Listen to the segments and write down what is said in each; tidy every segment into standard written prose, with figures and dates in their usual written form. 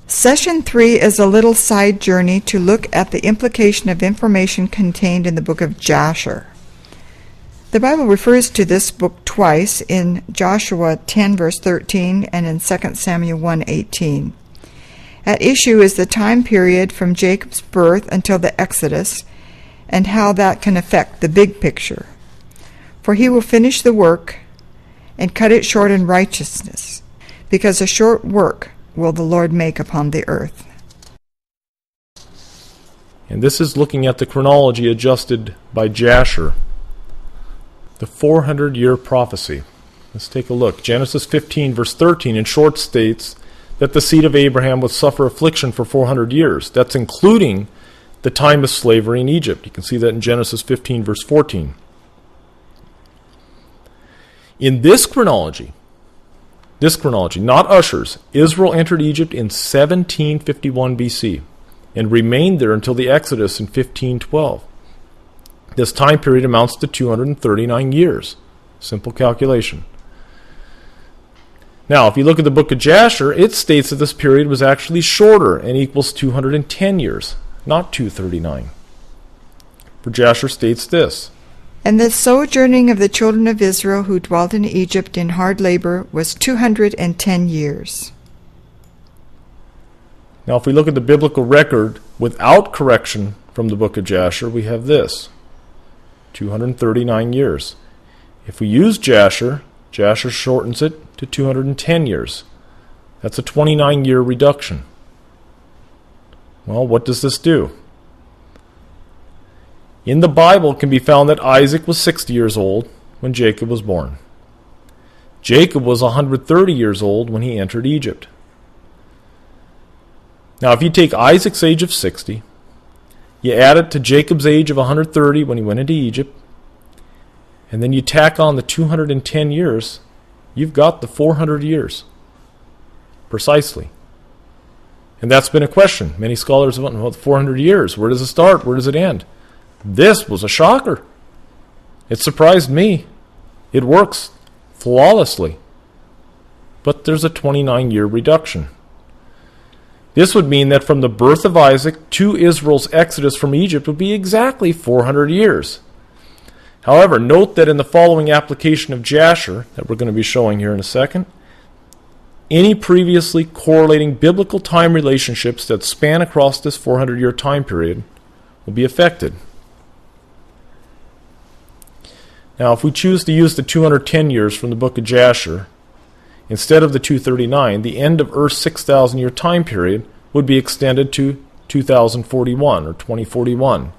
Session 3 is a little side journey to look at the implication of information contained in the book of Jasher. The Bible refers to this book twice, in Joshua 10 verse 13 and in 2 Samuel 1:18. At issue is the time period from Jacob's birth until the Exodus, and how that can affect the big picture. For he will finish the work and cut it short in righteousness, because a short work will the Lord make upon the earth. And this is looking at the chronology adjusted by Jasher, the 400-year prophecy. Let's take a look. Genesis 15 verse 13 in short states that the seed of Abraham would suffer affliction for 400 years. That's including the time of slavery in Egypt. You can see that in Genesis 15 verse 14. In this chronology, not Usher's, Israel entered Egypt in 1751 BC and remained there until the Exodus in 1512. This time period amounts to 239 years. Simple calculation. Now, if you look at the book of Jasher, it states that this period was actually shorter and equals 210 years, not 239. For Jasher states this: And the sojourning of the children of Israel who dwelt in Egypt in hard labor was 210 years. Now, if we look at the biblical record without correction from the book of Jasher, we have this: 239 years. If we use Jasher, Jasher shortens it to 210 years. That's a 29-year reduction. Well, what does this do? In the Bible it can be found that Isaac was 60 years old when Jacob was born. Jacob was 130 years old when he entered Egypt. Now, if you take Isaac's age of 60, you add it to Jacob's age of 130 when he went into Egypt, and then you tack on the 210 years, you've got the 400 years. Precisely. And that's been a question. Many scholars have wondered, 400 years, where does it start? Where does it end? This was a shocker. It surprised me. It works flawlessly. But there's a 29-year reduction. This would mean that from the birth of Isaac to Israel's exodus from Egypt would be exactly 400 years. However, note that in the following application of Jasher, that we're going to be showing here in a second, any previously correlating biblical time relationships that span across this 400-year time period will be affected. Now, if we choose to use the 210 years from the book of Jasher, instead of the 239, the end of Earth's 6,000-year time period would be extended to 2041 or 2041.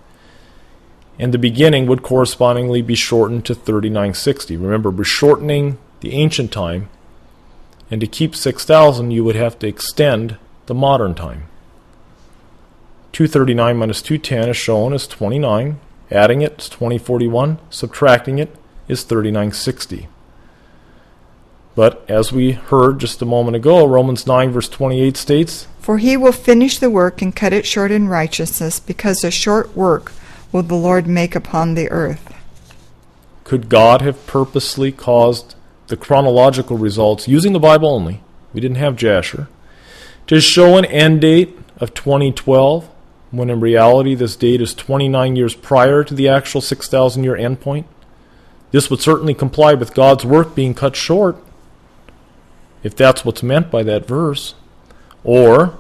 And the beginning would correspondingly be shortened to 3960. Remember, we're shortening the ancient time, and to keep 6,000, you would have to extend the modern time. 239 minus 210 is shown as 29. Adding it is 2041. Subtracting it is 3960. But as we heard just a moment ago, Romans 9 verse 28 states, For he will finish the work and cut it short in righteousness, because a short work will the Lord make upon the earth. Could God have purposely caused the chronological results, using the Bible only, we didn't have Jasher, to show an end date of 2012, when in reality this date is 29 years prior to the actual 6,000-year endpoint? This would certainly comply with God's work being cut short, if that's what's meant by that verse. Or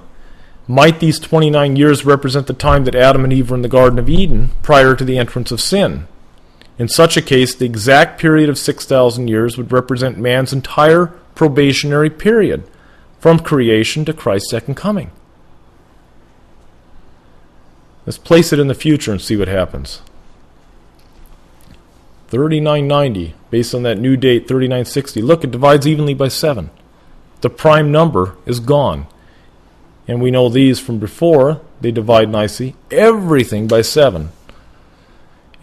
might these 29 years represent the time that Adam and Eve were in the Garden of Eden prior to the entrance of sin? In such a case, the exact period of 6,000 years would represent man's entire probationary period, from creation to Christ's second coming. Let's place it in the future and see what happens. 3990, based on that new date, 3960. Look, it divides evenly by 7. The prime number is gone. And we know these from before, they divide nicely, everything by 7.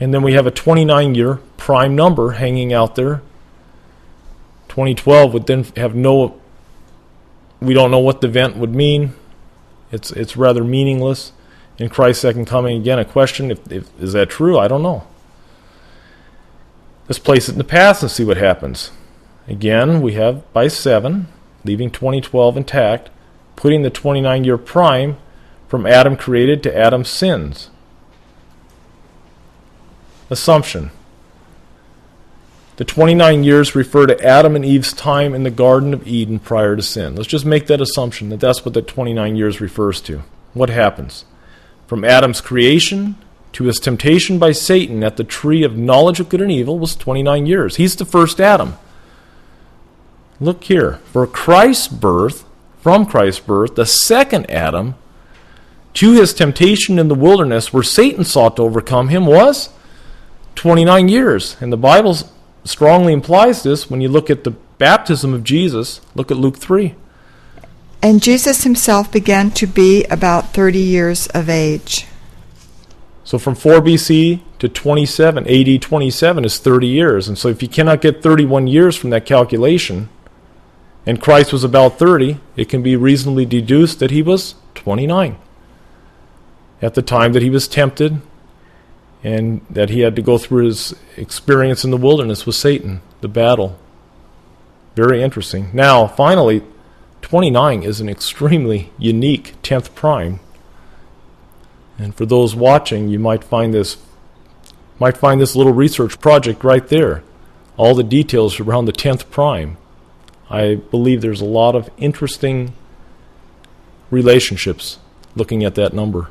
And then we have a 29-year prime number hanging out there. 2012 would then have no, we don't know what the event would mean. It's rather meaningless. In Christ's second coming, again, a question, is that true? I don't know. Let's place it in the past and see what happens. Again, we have by 7, leaving 2012 intact. putting the 29-year prime from Adam created to Adam sins. Assumption. The 29 years refer to Adam and Eve's time in the Garden of Eden prior to sin. Let's just make that assumption that that's what the 29 years refers to. What happens? From Adam's creation to his temptation by Satan at the tree of knowledge of good and evil was 29 years. He's the first Adam. Look here. From Christ's birth, the second Adam, to his temptation in the wilderness where Satan sought to overcome him was 29 years. And the Bible strongly implies this when you look at the baptism of Jesus. Look at Luke 3. And Jesus himself began to be about 30 years of age. So from 4 BC to 27, AD 27 is 30 years. And so if you cannot get 31 years from that calculation, and Christ was about 30, it can be reasonably deduced that he was 29 at the time that he was tempted and that he had to go through his experience in the wilderness with Satan, the battle. Very interesting. Now, finally, 29 is an extremely unique 10th prime. And for those watching, you might find this little research project right there. All the details around the 10th prime. I believe there's a lot of interesting relationships looking at that number.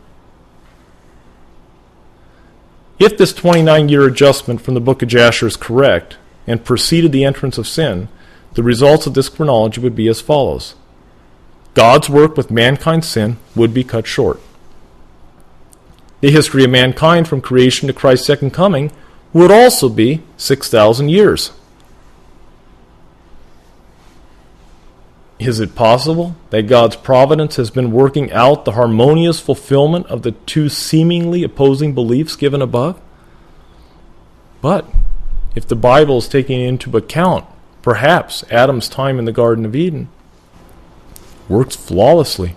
If this 29-year adjustment from the book of Jasher is correct and preceded the entrance of sin, the results of this chronology would be as follows. God's work with mankind's sin would be cut short. The history of mankind from creation to Christ's second coming would also be 6,000 years. Is it possible that God's providence has been working out the harmonious fulfillment of the two seemingly opposing beliefs given above? But if the Bible is taking into account perhaps Adam's time in the Garden of Eden, works flawlessly.